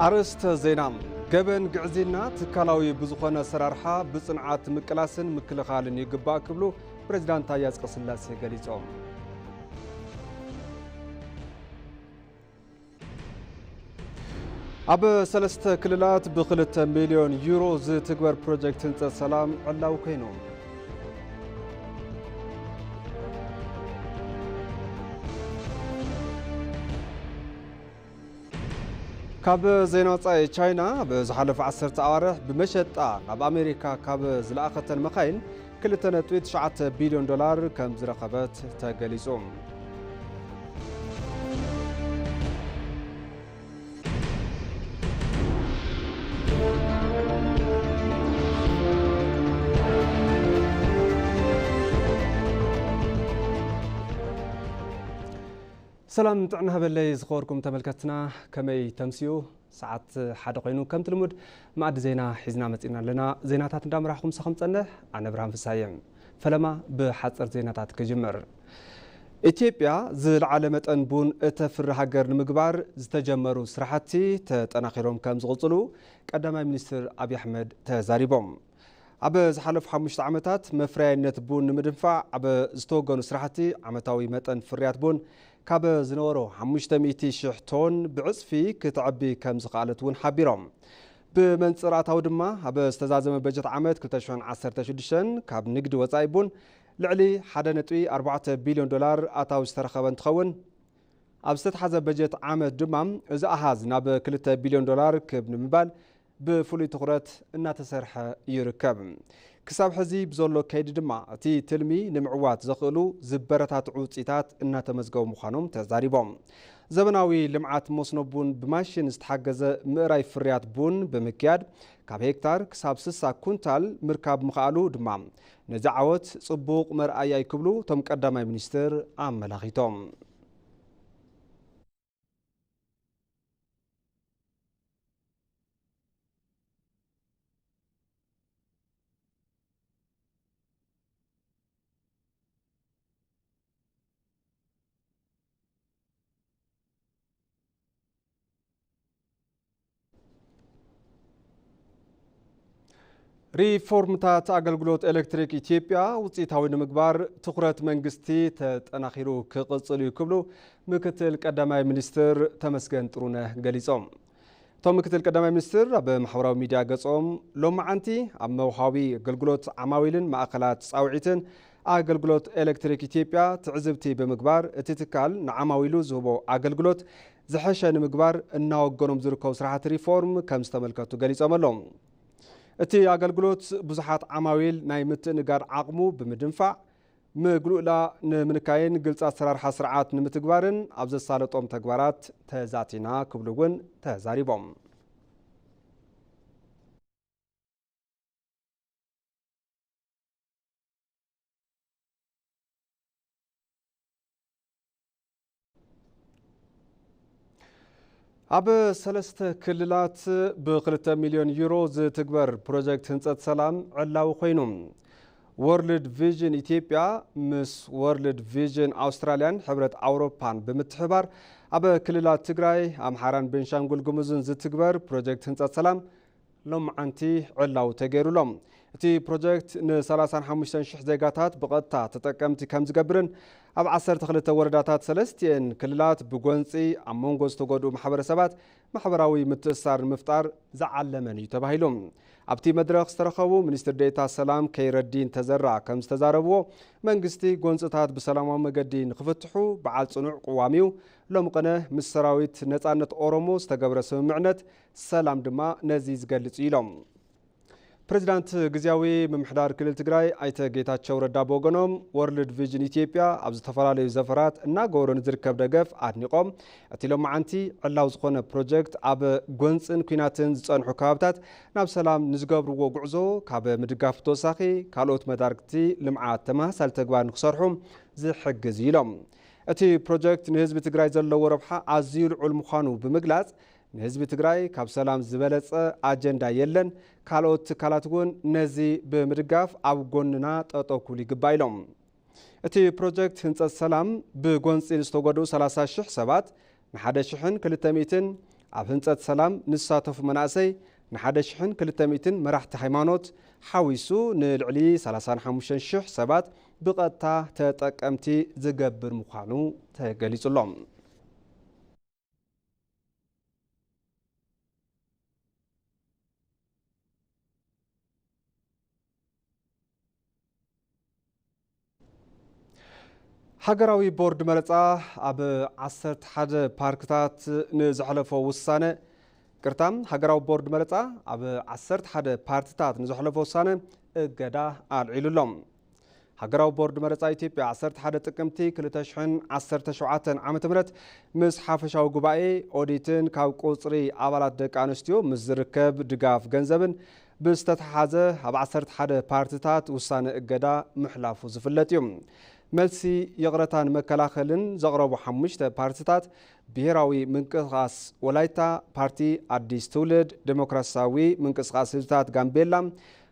أرست زينام جبن قعزينا تكالاوي بزخنا سرارحة بصنعات مكلاسن مكلخالن يقبا كبلو بريزيدنت تاياز قسلاسي قليزهم أب سلسة كللات بخلة مليون يورو زي تكبر بروجكت انت السلام علاو كينو كاب زينات تشاينا بزحلف 10 أوارح بمشطة ناب أمريكا كاب زلاقة المخاين كل تنتويت 9 بليون دولار كم زرقبات تقليزهم سلام تعنا باللي زخوركم تملكتنا كمي تمسيو ساعات حدا قينو كم تلمود معد زينا حزنا متينا لنا زيناتات ندام راحكم سخمصنه انا برهان فسايم فلما بحصر زيناتات كجمر إثيوبيا زلعله متن بون اتفر هاجر نمغبار زتجمرو سرحتي تطناخيروم كم زغصلو قدامي منستر ابي احمد تزاريبوم أب زحلف 5 عامات مفراينت بون نمدنفع أب زتوغنو سرحتي عمتاوي متن فريات بون كاب زنورو 500 شح طن بعصفي كتعبي كم زقالتون حبيرهم بمنصراتاو دما أب استزازم بجت عامات 2016 كاب نقد وصايبون لعلي 1.4 بليون دولار اتاو استرخبن تخون أب استحاز بجت عامات دما اذا احاز ناب 2 بليون دولار كبن مبال بفولي تخرت اناتسرح يركب كساب حزي بزولو كيد دما تي تلمي نمعوات زخلو زبرتات عوصيتات اناتمزغو مخانوم تزاريبوم زبناوي لمعات مصنبون بماشين استحجز مراي فريات بون بمكياد كاب هكتار كساب 6 كونتال مركاب مخالو دما نزعوت صبوق مرأي يكبلو تم قدامي منستر املاخيتوم ريفورمتات أغلغلوت إلكتريك إثيوبيا وصيتاوي نمغبار تخرت منغستي تطناخيرو كقصل يكبلو مكتل قدامي منستر تمسكن طرونه غليصوم توم مكتل قدامي منستر بمحوراو ميديا غصوم لومعنتي اموحاوي أغلغلوت عماويلن ماخلات صاوعيتن أغلغلوت إلكتريك إثيوبيا تعزبتي بمغبار اتتكال نعماويلو زوبو أغلغلوت زحشه نمغبار اناوغنوم زركو سرحات ريفورم كم استملكتو غليصوملوم اتي أغلغلوت بزحات عماويل ناي متنغار عقمو بمدنفع مغلولا نمنكاين قلص اسرار حسرعات نمتغبارن ابز سالطوم تغبارات تزاتينا كبلون تزاريبوم أب سلسة كللات ب3 مليون يورو تكبر بروجكت هنصت سلام علاو خوينوم وورلد فيجن إثيوبيا مس وورلد فيجن أستراليان حبرت أوروبان بمتحبار أب كللات تግራይ أمحاران بنشانغول غمزن تكبر بروجكت هنصت سلام لوم عنتي علاو تغيرولوم تي بروجكت ن 35 شح زيغاتات بقطع تطقمتي كم زغبرن أب 12 ورداتات سلستين كللات بغونصي امونغوس تغودو محبرسبات محبراوي متسار مفطار زعلمن يتباهيلوم ابتي مدرخ استرخبو منستر ديتا سلام كيردين تزرع كم استزاربو منغستي غونصتات بسلامو مگدي نخفتحو بعال صنوع قواميو لمقنه مسراويت نصانت اورومو استغبر سمعنت سلام دما نزي زغلص يلوم بريزيدنت غزياوي ممحدار كلل تግራይ ايت ጌታቸው ረዳ ቦገኖም ወርልድ ቪዥን ኢትዮጵያ አብዝ ተፈላላዩ ዘፈራት እና ጎሮን ዝርከብ ደገፍ አድኒቆም እቲሎም ማዓንቲ ዕላው ዝኾነ ፕሮጀክት አብ ጎንጽን ኩናትን ዝጸንሑ ከባብታት ናብ ሰላም ንዝገብርዎ ጉዕዞ ካብ ምድጋፍ ተወሳኺ ካልኦት መዳርግቲ ልምዓት ተማሳል ተግባር ንክሰርሑ ዝሕግዝ ኢሎም እቲ ፕሮጀክት ንህዝቢ ትግራይ ዘለዎ ረብሓ ኣዝዩ ልዑል ምዃኑ ብምግላጽ ንህዝቢ ትግራይ ካብ ሰላም ዝበለጸ አጀንዳ የለን ካልኦት ካላትጎን ነዚ ብምድጋፍ ኣብ ጎንና ጠጠኩል ይግባይሎም እቲ ፕሮጀክት ህንጸት ሰላም ብጎንጽ ዝተጎዱ 30,000 ሰባት ن1,200 ኣብ ህንፀት ሰላም ንሳተፉ መናእሰይ ን1200 መራሕቲ ሃይማኖት ሓዊሱ ንልዕሊ 35,000 ሰባት ብቐጥታ ተጠቀምቲ ዝገብር ምዃኑ ተገሊጹሎም። ሃገራዊ ቦርድ መረፃ ኣብ 11 ፓርክታት ንዝሕለፎ ውሳነ ቅርታም ሃገራዊ ቦርድ መረፃ ኣብ 11 ፓርቲታት ንዝሕለፎ ውሳነ እገዳ ኣልዒሉሎም። ሃገራዊ ቦርድ መረፃ ኢትዮጵያ 11 ጥቅምቲ 2017 ዓ.ም ምስ ሓፈሻዊ ጉባኤ ኦዲትን ካብ ቁፅሪ ኣባላት ደቂ ኣንስትዮ ምስ ዝርከብ ድጋፍ ገንዘብን ብዝተተሓሓዘ ኣብ 11 ፓርቲታት ውሳነ እገዳ ምሕላፉ ዝፍለጥ እዩ። መልሲ የቕረታን መከላኸልን ዘቕረቡ 5 ፓርቲታት ብሄራዊ ምንቅስቓስ ወላይታ፣ ፓርቲ ኣዲስ ትውልድ፣ ዴሞክራሲያዊ ምንቅስቓስ ህዝብታት ጋምቤላ፣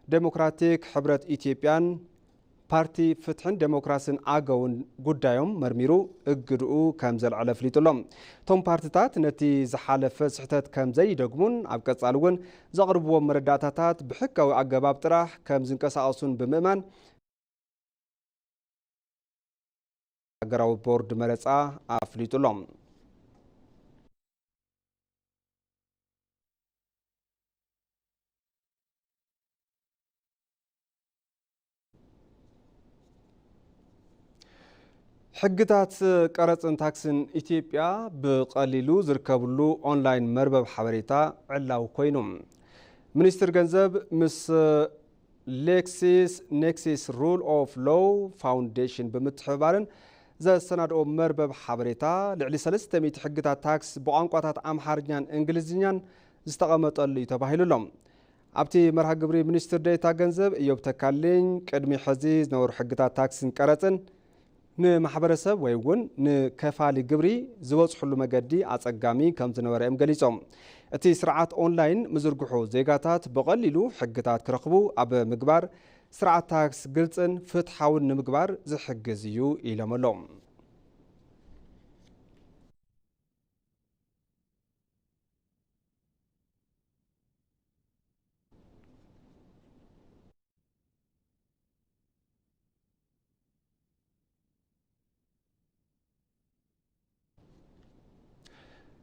ዴሞክራቲክ ሕብረት ኢትዮጵያን ፓርቲ ፍትሕን ዴሞክራሲን ኣገውን ጉዳዮም መርሚሩ እግድኡ ከም ዘልዕለ ፍሊጡሎም። እቶም ፓርቲታት ነቲ ዝሓለፈ ስሕተት ከም ዘይደግሙን ኣብ ቀጻሊ እውን ዘቕርብዎም መረዳእታታት ብሕጋዊ ኣገባብ ጥራሕ ከም ዝንቀሳቐሱን ብምእማን ሃገራዊ ቦርድ መረፃ ኣፍሊጡሎም። ሕግታት ቀረፅን ታክስን ኢትዮጵያ ብቐሊሉ ዝርከብሉ ኦንላይን መርበብ ሓበሬታ ዕላው ኮይኑ ሚኒስትር ገንዘብ ምስ ሌክሲስ ኔክሲስ ሩል ኦፍ ሎው ፋውንዴሽን ብምትሕብባርን ዘሰናድኦ መርበብ ሓበሬታ ልዕሊ 300 ሕግታት ታክስ ብቋንቋታት ኣምሓርኛን እንግሊዝኛን ዝተቐመጠሉ እዩ ተባሂሉሎም። ኣብቲ መርሃ ግብሪ ሚኒስትር ዴኤታ ገንዘብ እዮብ ተካልኝ ቅድሚ ሕዚ ዝነበሩ ሕግታት ታክስን ቀረፅን ንማሕበረሰብ ወይ እውን ንከፋሊ ግብሪ ዝበፅሕሉ መገዲ ኣጸጋሚ ከም ዝነበረ እዮም ገሊፆም። እቲ ስርዓት ኦንላይን ምዝርግሑ ዜጋታት ብቐሊሉ ሕግታት ክረኽቡ ኣብ ምግባር ስርዓት ታክስ ግልፅን ፍትሓውን ንምግባር ዝሕግዝ እዩ ኢሎም ኣሎም።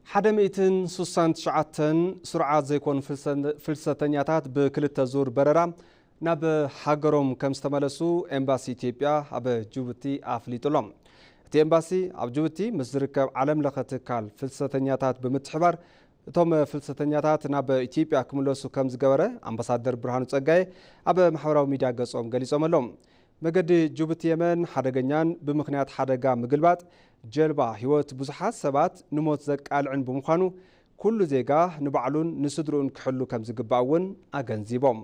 ሓደ 169 ስርዓት ዘይኮኑ ፍልሰተኛታት ብክልተ ዙር በረራ ናብ ሃገሮም ከም ዝተመለሱ ኤምባሲ ኢትዮጵያ ኣብ ጅቡቲ ኣፍሊጡሎም። እቲ ኤምባሲ ኣብ ጅቡቲ ምስ ዝርከብ ዓለም ለኸ ትካል ፍልሰተኛታት ብምትሕባር እቶም ፍልሰተኛታት ናብ ኢትዮጵያ ክምለሱ ከም ዝገበረ ኣምባሳደር ብርሃኑ ጸጋይ ኣብ ማሕበራዊ ሚድያ ገጾም ገሊጾም ኣሎም። መገዲ ጅቡቲ የመን ሓደገኛን ብምኽንያት ሓደጋ ምግልባጥ ጀልባ ህይወት ብዙሓት ሰባት ንሞት ዘቃልዕን ብምዃኑ ኩሉ ዜጋ ንባዕሉን ንስድሩን ክሕሉ ከም ዝግባእ እውን ኣገንዚቦም።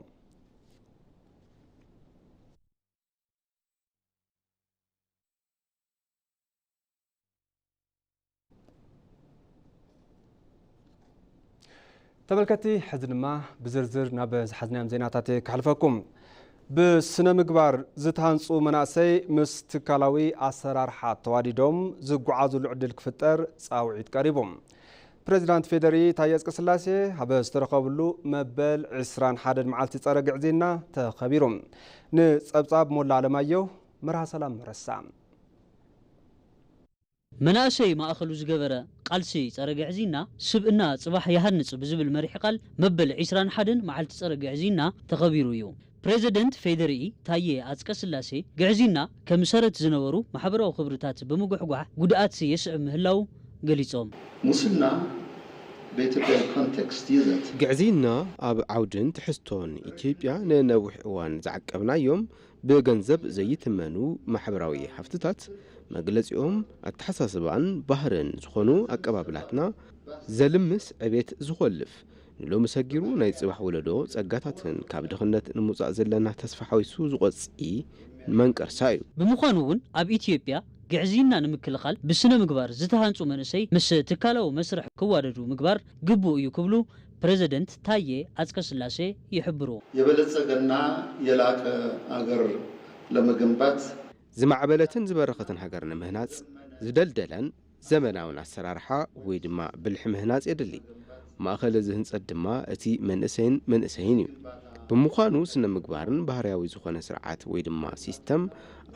ተመልከቲ ሕዚ ድማ ብዝርዝር ናብ ዝሓዝናዮም ዜናታት ክሕልፈኩም። ብስነ ምግባር ዝተሃንፁ መናእሰይ ምስ ትካላዊ ኣሰራርሓ ተዋዲዶም ዝጓዓዙሉ ዕድል ክፍጠር ፃውዒት ቀሪቦም። ፕሬዚዳንት ፌደሪ ታየ ኣጽቀሥላሴ ኣብ ዝተረኸብሉ መበል 21 መዓልቲ ፀረ ግዕዜና ተኸቢሩ። ንፀብጻብ ሞላ ኣለማየሁ መርሃ ሰላም ረሳ መናእሰይ ማእኸሉ ዝገበረ ቃልሲ ፀረ ግዕዜና ስብእና ጽባሕ ያሃንጽ ብዝብል መሪሕ ቃል መበል 21 መዓልቲ ፀረ ግዕዜና ተኸቢሩ እዩ። ፕሬዚደንት ፌደሪ ታየ ኣጽቀሥላሴ ግዕዜና ከም መሰረት ዝነበሩ ማሕበራዊ ክብርታት ብምጉሕጓሕ ጉድኣት የስዕብ ምህላው ገሊጾም። ሙስና በኢትዮጵያ ኮንቴክስት ይዘት ግዕዜና ኣብ ዓውድን ትሕዝቶን ኢትዮጵያ ንነዊሕ እዋን ዝዓቀብናዮም ብገንዘብ ዘይትመኑ ማሕበራዊ ሃፍትታት መግለጺኦም ኣተሓሳስባን ባህርን ዝኾኑ ኣቀባብላትና ዘልምስ ዕቤት ዝኸልፍ ንሎሚ ሰጊሩ ናይ ጽባሕ ወለዶ ጸጋታትን ካብ ድኽነት ንምውፃእ ዘለና ተስፋ ሓዊሱ ዝቖጽኢ መንቀርሳ እዩ። ብምዃኑ እውን ኣብ ኢትዮጵያ ግዕዜና ንምክልኻል ብስነ ምግባር ዝተሃንጹ መንእሰይ ምስ ትካላዊ መስርሕ ክዋደዱ ምግባር ግቡእ እዩ ክብሉ ፕሬዚደንት ታየ ኣጽቀሥላሴ ይሕብሩ። የበለጸገና የላቀ አገር ለመገንባት ዝማዕበለትን ዝበረኸትን ሃገር ንምህናጽ ዝደልደለን ዘመናውን አሰራርሓ ወይ ድማ ብልሕ ምህናጽ የድሊ ማእኸል እዚ ህንጸት ድማ እቲ መንእሰይን እዩ ብምዃኑ ስነ ምግባርን ባህርያዊ ዝኾነ ስርዓት ወይ ድማ ሲስተም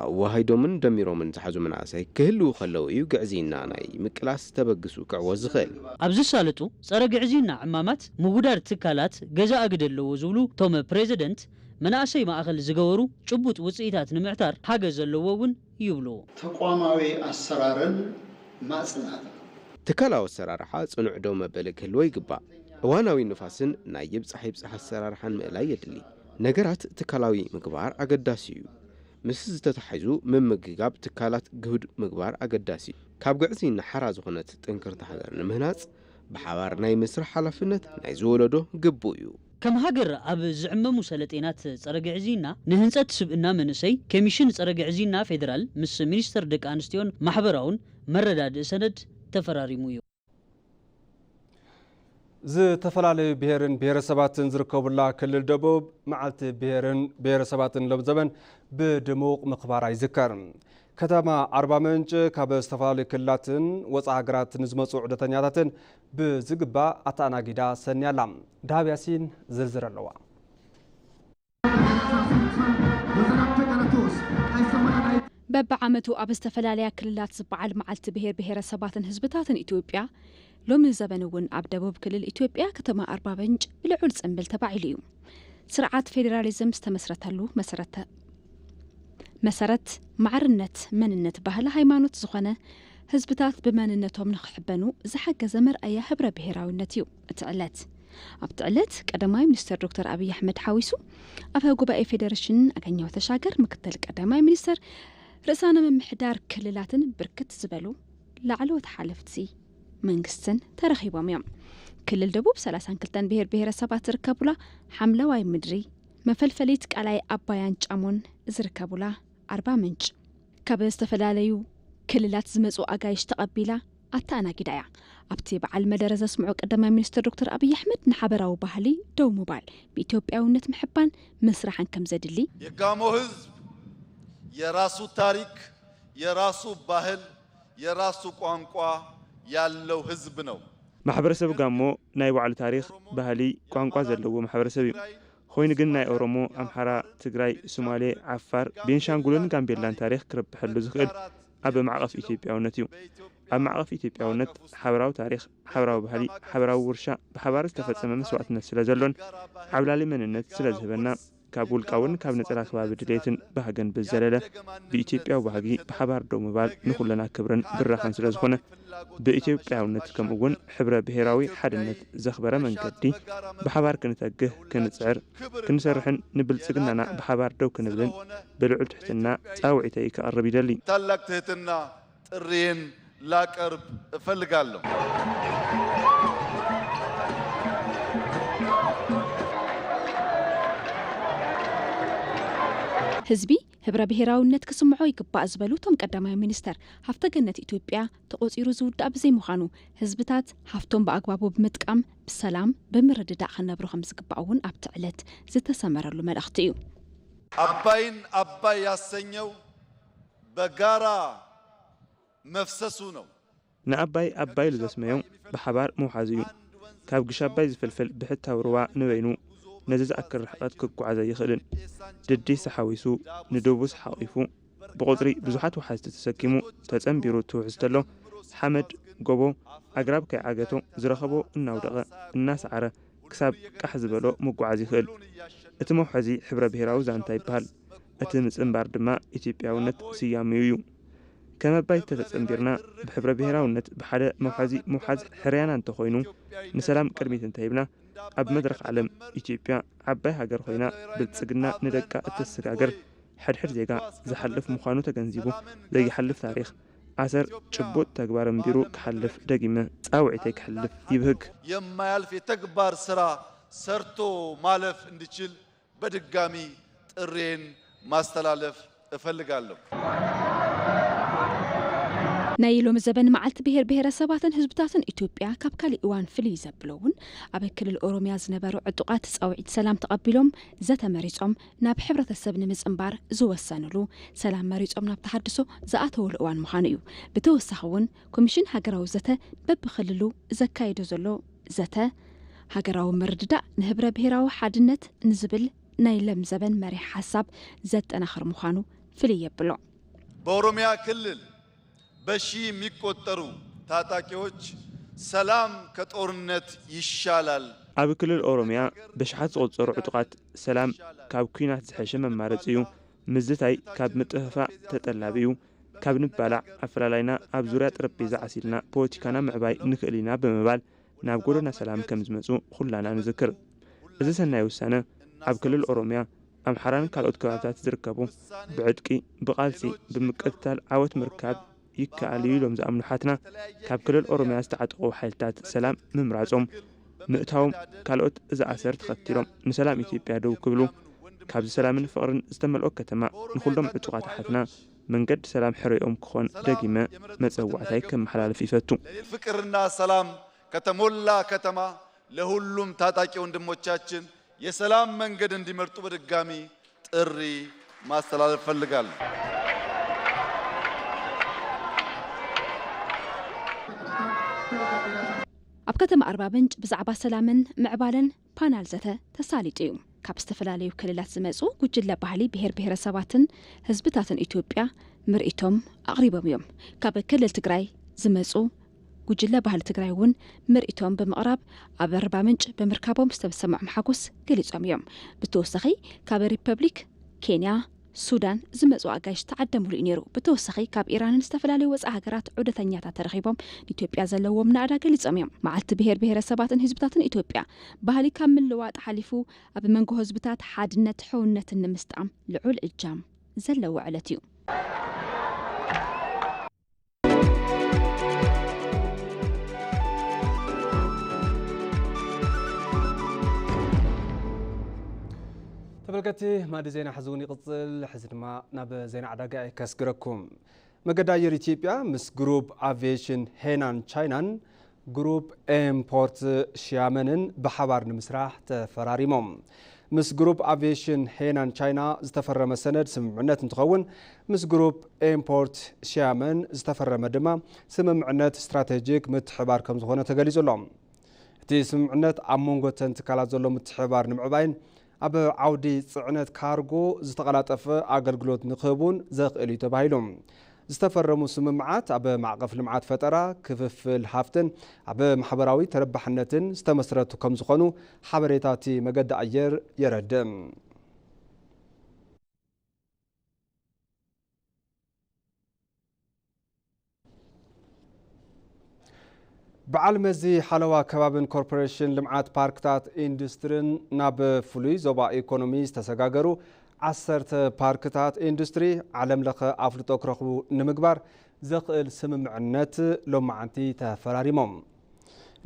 ኣዋሃይዶምን ደሚሮምን ዝሓዙ መናእሰይ ክህልው ከለው እዩ ግዕዚና ናይ ምቅላስ ተበግሱ ክዕወዝ ዝኽእል ኣብዚ ሳለጡ ጸረ ግዕዚና ዕማማት ምጉዳድ ትካላት ገዛ ኣግድ ኣለዎ ዝብሉ ቶም ፕሬዚደንት መናእሰይ ማእኸል ዝገበሩ ጭቡጥ ውጽኢታት ንምዕታር ሓገዝ ዘለዎ እውን ይብሉ ተቋማዊ ኣሰራርን ማጽናት ትካላዊ ኣሰራርሓ ጽኑዕ ደው መበል ክህልዎ ይግባእ እዋናዊ ንፋስን ናይ ይብጻሕ ኣሰራርሓን ምእላይ የድሊ ነገራት ትካላዊ ምግባር ኣገዳሲ እዩ ምስ ዝተተሓይዙ ምምግጋብ ትካላት ግሁድ ምግባር ኣገዳሲ ካብ ግዕዚና ሓራ ዝኾነት ጥንክርቲ ሃገር ንምህናጽ ብሓባር ናይ ምስራሕ ሓላፍነት ናይ ዝወለዶ ግቡእ እዩ ከም ሃገር ኣብ ዝዕመሙ ሰለጤናት ጸረ ግዕዚና ንህንጸት ስብእና መንእሰይ ኮሚሽን ጸረ ግዕዚና ፌደራል ምስ ሚኒስተር ደቂ ኣንስትዮን ማሕበራውን መረዳድእ ሰነድ ተፈራሪሙ እዩ ዝተፈላለዩ ብሔርን ብሔረሰባትን ዝርከቡላ ክልል ደቡብ መዓልቲ ብሔርን ብሔረሰባትን ሎም ዘመን ብድሙቕ ምኽባር ይዝከር ከተማ ኣርባ ምንጭ ካብ ዝተፈላለዩ ክልላትን ወፃኢ ሃገራት ንዝመፁ ዑደተኛታትን ብዝግባእ ኣተኣናጊዳ ሰንያላ ዳሃብ ያሲን ዝርዝር ኣለዋ በብዓመቱ ኣብ ዝተፈላለያ ክልላት ዝበዓል መዓልቲ ብሔር ብሔረሰባትን ህዝብታትን ኢትዮጵያ ሎሚ ዘበን እውን ኣብ ደቡብ ክልል ኢትዮጵያ ከተማ ኣርባ ምንጭ ብልዑል ጽምብል ተባዒሉ እዩ ስርዓት ፌደራሊዝም ዝተመስረተሉ መሰረት ማዕርነት መንነት ባህሊ ሃይማኖት ዝኾነ ህዝብታት ብመንነቶም ንኽሕበኑ ዝሓገዘ መርኣያ ህብረ ብሔራዊነት እዩ እቲ ዕለት ኣብቲ ዕለት ቀዳማይ ሚኒስተር ዶክተር ኣብይ ኣሕመድ ሓዊሱ ኣፈ ጉባኤ ፌዴሬሽን ኣገኘሁ ተሻገር ምክትል ቀዳማይ ሚኒስተር ርእሳነ ምምሕዳር ክልላትን ብርክት ዝበሉ ላዕለዎት ሓለፍቲ መንግስትን ተረኺቦም እዮም ክልል ደቡብ 32 ብሔር ብሔረሰባት ዝርከቡላ ሓምለዋይ ምድሪ መፈልፈሊት ቃላይ ኣባያን ጫሞን ዝርከቡላ ኣርባ ምንጭ ካብ ዝተፈላለዩ ክልላት ዝመፁ ኣጋይሽ ተቐቢላ ኣተኣናጊዳ እያ ኣብቲ በዓል መደረ ዘስምዑ ቀዳማይ ሚኒስተር ዶክተር ኣብይ ኣሕመድ ንሓበራዊ ባህሊ ደው ምባል በኢትዮጵያውነት ምሕባን መስራሕን ከም ዘድሊ የጋሞ ህዝብ የራሱ ታሪክ የራሱ ባህል የራሱ ቋንቋ ያለው ህዝብ ነው ማሕበረሰብ ጋሞ ናይ ባዕሉ ታሪክ ባህሊ ቋንቋ ዘለዎ ማሕበረሰብ እዩ ኮይኑ ግን ናይ ኦሮሞ ኣምሓራ ትግራይ ሶማሌ ዓፋር ቤንሻንጉልን ጋምቤላን ታሪክ ክረብሐሉ ዝኽእል ኣብ ማዕቐፍ ኢትዮጵያውነት እዩ ኣብ ማዕቐፍ ኢትዮጵያውነት ሓበራዊ ታሪክ ሓበራዊ ባህሊ ሓበራዊ ውርሻ ብሓባር ዝተፈጸመ መስዋዕትነት ስለ ዘሎን ዓብላሊ መንነት ስለ ዝህበና ካብ ውልቃውን ካብ ነፀላ ከባቢ ድሌትን ባህገን ብዘለለ ብኢትዮጵያዊ ባህጊ ብሓባር ደው ምባል ንኹለና ክብርን ብራኸን ስለ ዝኾነ ብኢትዮጵያውነት ከምኡውን ሕብረ ብሔራዊ ሓድነት ዘኽበረ መንገዲ ብሓባር ክንተግህ ክንጽዕር ክንሰርሕን ንብልጽግናና ብሓባር ደው ክንብልን ብልዑል ትሕትና ጻውዒተይ ክቐርብ ይደሊ ታላቅ ትሕትና ጥሪን ላቀርብ እፈልጋለሁ ህዝቢ ህብረ ብሔራውነት ክስምዖ ይግባእ ዝበሉ ቶም ቀዳማይ ሚኒስተር ሃፍተ ገነት ኢትዮጵያ ተቆፂሩ ዝውዳእ ብዘይ ምዃኑ ህዝብታት ሃፍቶም ብኣግባቡ ብምጥቃም ብሰላም ብምርድዳእ ክነብሩ ከም ዝግባእ እውን ኣብቲ ዕለት ዝተሰመረሉ መልእኽቲ እዩ አባይን አባይ ያሰኘው በጋራ መፍሰሱ ነው ንኣባይ ኣባይ ልዘስመዮም ብሓባር ምውሓዝ እዩ ካብ ግሽ ኣባይ ዝፈልፈል ብሕታዊ ሩባ ንበይኑ ነዚ ዝኣክል ርሕቐት ክጓዓዘ ይኽእልን ድዲስ ሓዊሱ ንደቡስ ሓቂፉ ብቁፅሪ ብዙሓት ወሓዝቲ ተሰኪሙ ተጸንቢሩ ትውሕዝ ተሎ ሓመድ ጎቦ ኣግራብ ከይዓገቶ ዝረኸቦ እናውደቐ እናሰዓረ ክሳብ ቃሕ ዝበሎ ምጓዓዝ ይኽእል እቲ መውሐዚ ሕብረ ብሔራዊ ዛንታ ይበሃል እቲ ምጽንባር ድማ ኢትዮጵያውነት ስያሜው እዩ ከም ኣባይ ተጸንቢርና ብሕብረ ብሔራውነት ብሓደ መውሐዚ ምውሓዝ ሕርያና እንተኾይኑ ንሰላም ቅድሚት እንተሂብና ኣብ መድረኽ ዓለም ኢትዮጵያ ዓባይ ሃገር ኮይና ብልጽግና ንደቃ እትሰጋገር ሕድሕድ ዜጋ ዝሓልፍ ምዃኑ ተገንዚቡ ዘይሓልፍ ታሪኽ ኣሰር ጭቡጥ ተግባር እምቢሩ ክሓልፍ ደጊመ ጻውዒተይ ክሕልፍ ይብህግ የማያልፍ የተግባር ስራ ሰርቶ ማለፍ እንዲችል በድጋሚ ጥሬን ማስተላለፍ እፈልጋለሁ ናይ ሎም ዘበን መዓልቲ ብሄር ብሄረሰባትን ህዝብታትን ኢትዮጵያ ካብ ካሊእ እዋን ፍልይ ዘብለውን ኣብ ክልል ኦሮሚያ ዝነበሩ ዕጡቃት ጻውዒት ሰላም ተቐቢሎም ዘተመሪጾም ናብ ሕብረተሰብ ንምጽንባር ዝወሰንሉ ሰላም መሪጾም ናብ ተሓድሶ ዝኣተውሉ እዋን ምዃኑ እዩ። ብተወሳኺ እውን ኮሚሽን ሃገራዊ ዘተ በብክልሉ ዘካይዶ ዘሎ ዘተ ሃገራዊ ምርድዳእ ንህብረ ብሄራዊ ሓድነት ንዝብል ናይ ለም ዘበን መሪሕ ሓሳብ ዘጠናኽር ምዃኑ ፍልይ የብሎ። በኦሮሚያ ክልል በሺ የሚቆጠሩ ታጣቂዎች ሰላም ከጦርነት ይሻላል ኣብ ክልል ኦሮሚያ በሽሓት ዝቆፀሩ ዕጡቃት ሰላም ካብ ኩናት ዝሐሸ መማረፂ እዩ ምዝታይ ካብ ምጥህፋእ ተጠላቢ እዩ ካብ ንባላዕ ኣፈላላይና ኣብ ዙርያ ጠረጴዛ ዓሲልና ፖለቲካና ምዕባይ ንክእል ኢና ብምባል ናብ ጎደና ሰላም ከም ዝመፁ ኩላና ንዝክር። እዚ ሰናይ ውሳነ ኣብ ክልል ኦሮሚያ ኣምሓራን ካልኦት ከባቢታት ዝርከቡ ብዕጥቂ ብቃልሲ ብምቅትታል ዓወት ምርካብ ይከኣል እዩ ኢሎም ዝኣምኑ ሓትና ካብ ክልል ኦሮሚያ ዝተዓጠቑ ሓይልታት ሰላም ምምራፆም ምእታዎም ካልኦት እዚ ኣሰር ተኸቲሎም ንሰላም ኢትዮጵያ ደው ክብሉ ካብዚ ሰላምን ፍቕርን ዝተመልኦ ከተማ ንኩሎም ዕጡቃት ሓትና መንገዲ ሰላም ሕርኦም ክኾን ደጊመ መፀዋዕታይ ከመሓላልፍ ይፈቱ። ፍቅርና ሰላም ከተሞላ ከተማ ለሁሉም ታጣቂ ወንድሞቻችን የሰላም መንገድ እንዲመርጡ በድጋሚ ጥሪ ማስተላለፍ ፈልጋለሁ። ኣብ ከተማ ኣርባ ምንጭ ብዛዕባ ሰላምን ምዕባለን ፓናል ዘተ ተሳሊጡ እዩ። ካብ ዝተፈላለዩ ክልላት ዝመፁ ጉጅለ ባህሊ ብሄር ብሄረሰባትን ህዝብታትን ኢትዮጵያ ምርኢቶም ኣቕሪቦም እዮም። ካብ ክልል ትግራይ ዝመፁ ጉጅለ ባህሊ ትግራይ እውን ምርኢቶም ብምቕራብ ኣብ ኣርባ ምንጭ ብምርካቦም ዝተሰምዖም ሓጎስ ገሊፆም እዮም። ብተወሳኺ ካብ ሪፐብሊክ ኬንያ ሱዳን ዝመፁ ኣጋይሽ ተዓደምሉ እዩ ነይሩ። ብተወሳኺ ካብ ኢራንን ዝተፈላለዩ ወፃኢ ሃገራት ዑደተኛታት ተረኺቦም ንኢትዮጵያ ዘለዎም ናዕዳ ገሊፆም እዮም። መዓልቲ ብሄር ብሄረሰባትን ህዝብታትን ኢትዮጵያ ባህሊ ካብ ምልዋጥ ሓሊፉ ኣብ መንጎ ህዝብታት ሓድነት ሕውነትን ንምስጣም ልዑል እጃም ዘለዎ ዕለት እዩ። ተመልከቲ ማዲ ዜና ሕዝውን ይቕፅል። ሕዚ ድማ ናብ ዜና ዕዳጋ ከስግረኩም። መገዲ ኣየር ኢትዮጵያ ምስ ግሩፕ ኣቪዬሽን ሄናን ቻይናን ግሩፕ ኤምፖርት ሺያመንን ብሓባር ንምስራሕ ተፈራሪሞም። ምስ ግሩፕ ኣቪዬሽን ሄናን ቻይና ዝተፈረመ ሰነድ ስምምዕነት እንትኸውን ምስ ግሩፕ ኤምፖርት ሺያመን ዝተፈረመ ድማ ስምምዕነት ስትራቴጂክ ምትሕባር ከም ዝኾነ ተገሊጹ ኣሎ። እቲ ስምምዕነት ኣብ መንጎተን ትካላት ዘሎ ምትሕባር ንምዕባይን ኣብ ዓውዲ ጽዕነት ካርጎ ዝተቐላጠፈ ኣገልግሎት ንክህቡን ዘኽእል እዩ ተባሂሉ ዝተፈረሙ ስምምዓት ኣብ ማዕቀፍ ልምዓት ፈጠራ ክፍፍል ሃፍትን ኣብ ማሕበራዊ ተረባሕነትን ዝተመስረቱ ከም ዝኾኑ ሓበሬታቲ መገዲ ኣየር የረድእ። በዓል መዚ ሓለዋ ከባብን ኮርፖሬሽን ልምዓት ፓርክታት ኢንዱስትሪን ናብ ፍሉይ ዞባ ኢኮኖሚ ዝተሰጋገሩ 10 ፓርክታት ኢንዱስትሪ ዓለም ለኸ ኣፍልጦ ክረኽቡ ንምግባር ዘኽእል ስምምዕነት ሎማዓንቲ ተፈራሪሞም።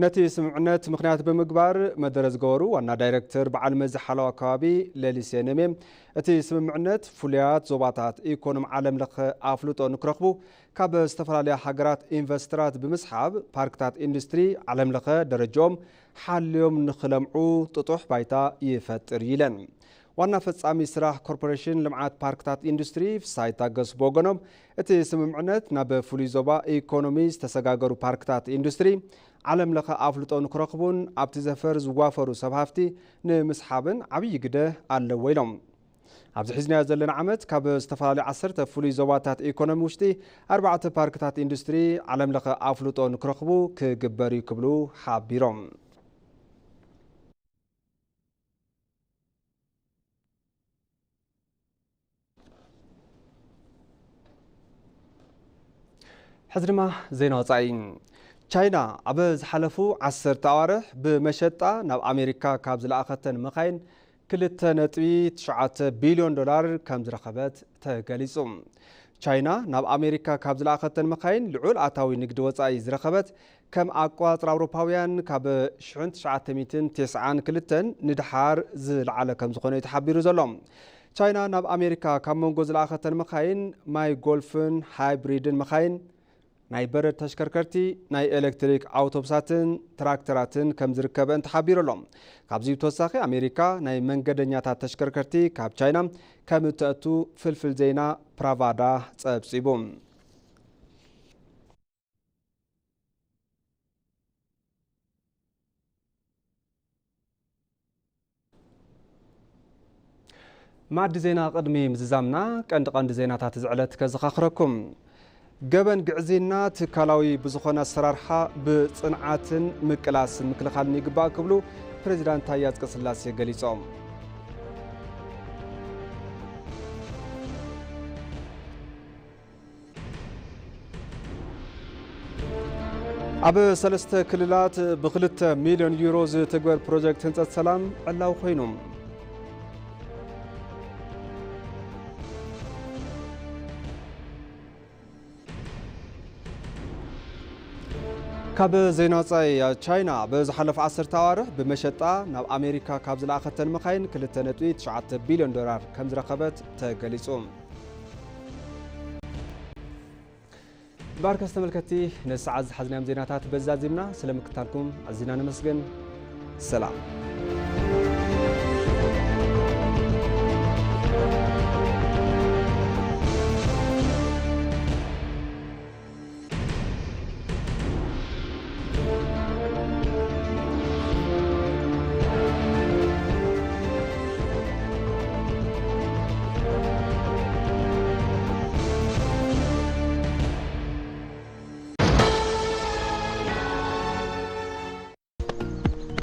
ነቲ ስምምዕነት ምክንያት ብምግባር መደረ ዝገበሩ ዋና ዳይሬክተር በዓል መዚ ሓለዋ ከባቢ ሌሊሴ ነሜ እቲ ስምምዕነት ፍሉያት ዞባታት ኢኮኖሚ ዓለም ለኸ ኣፍልጦ ንክረኽቡ ካብ ዝተፈላለዩ ሃገራት ኢንቨስተራት ብምስሓብ ፓርክታት ኢንዱስትሪ ዓለም ለኸ ደረጃኦም ሓልዮም ንኽለምዑ ጥጡሕ ባይታ ይፈጥር ይለን። ዋና ፈጻሚ ስራሕ ኮርፖሬሽን ልምዓት ፓርክታት ኢንዱስትሪ ፍሳይ ታገሱ ብወገኖም እቲ ስምምዕነት ናብ ፍሉይ ዞባ ኢኮኖሚ ዝተሰጋገሩ ፓርክታት ኢንዱስትሪ ዓለም ለኸ ኣፍልጦ ንክረኽቡን ኣብቲ ዘፈር ዝዋፈሩ ሰብ ሃፍቲ ንምስሓብን ዓብይ ግደ ኣለዎ ኢሎም። ኣብዚ ሒዝናዮ ዘለና ዓመት ካብ ዝተፈላለዩ 10 ፍሉይ ዞባታት ኢኮኖሚ ውሽጢ 4 ፓርክታት ኢንዱስትሪ ዓለም ለኸ ኣፍልጦ ንክረኽቡ ክግበር እዩ ክብሉ ሓቢሮም። ሕዚ ድማ ዜና ወፃኢ። ቻይና ኣብ ዝሓለፉ 10 ኣዋርሕ ብመሸጣ ናብ ኣሜሪካ ካብ ዝለኣኸተን መኻይን 2.9 ቢልዮን ዶላር ከም ዝረኸበት ተገሊጹ። ቻይና ናብ ኣሜሪካ ካብ ዝለኣኸተን መኻይን ልዑል ኣታዊ ንግዲ ወፃኢ ዝረኸበት ከም ኣቋፅር ኣውሮፓውያን ካብ 1992 ንድሓር ዝለዓለ ከም ዝኾነ እዩ ተሓቢሩ ዘሎ። ቻይና ናብ ኣሜሪካ ካብ መንጎ ዝለኣኸተን መኻይን ማይ ጎልፍን ሃይብሪድን መኻይን ናይ በረድ ተሽከርከርቲ ናይ ኤሌክትሪክ አውቶቡሳትን ትራክተራትን ከም ዝርከበ እንተሓቢሩሎም ካብዚ ተወሳኺ ኣሜሪካ ናይ መንገደኛታት ተሽከርከርቲ ካብ ቻይና ከም እትኣቱ ፍልፍል ዜና ፕራቫዳ ጸብጺቡ ማዕድ ዜና ቅድሚ ምዝዛምና ቀንዲ ዜናታት ዝዕለት ከዘኻኽረኩም ገበን ግዕዜና ትካላዊ ብዝኾነ ኣሰራርሓ ብጽንዓትን ምቅላስን ምክልኻልን ይግባእ ክብሉ ፕሬዚዳንት ታዬ አጽቀሥላሴ ገሊጾም ኣብ 3 ክልላት ብ2 ሚልዮን ዩሮ ዝትግበር ፕሮጀክት ህንጸት ሰላም ዕላው ኮይኑ ካብ ዜና ወጻኢ ቻይና ብዝሓለፈ 10 ኣዋርሕ ብመሸጣ ናብ ኣሜሪካ ካብ ዝለኣኸተን መኻይን 2.9 ቢልዮን ዶላር ከም ዝረኸበት ተገሊጹ ባርከስ ተመልከቲ ነዚ ሰዓት ዝሓዝናዮም ዜናታት በዛዚምና ስለምክታልኩም ኣዝና ነመስግን ሰላም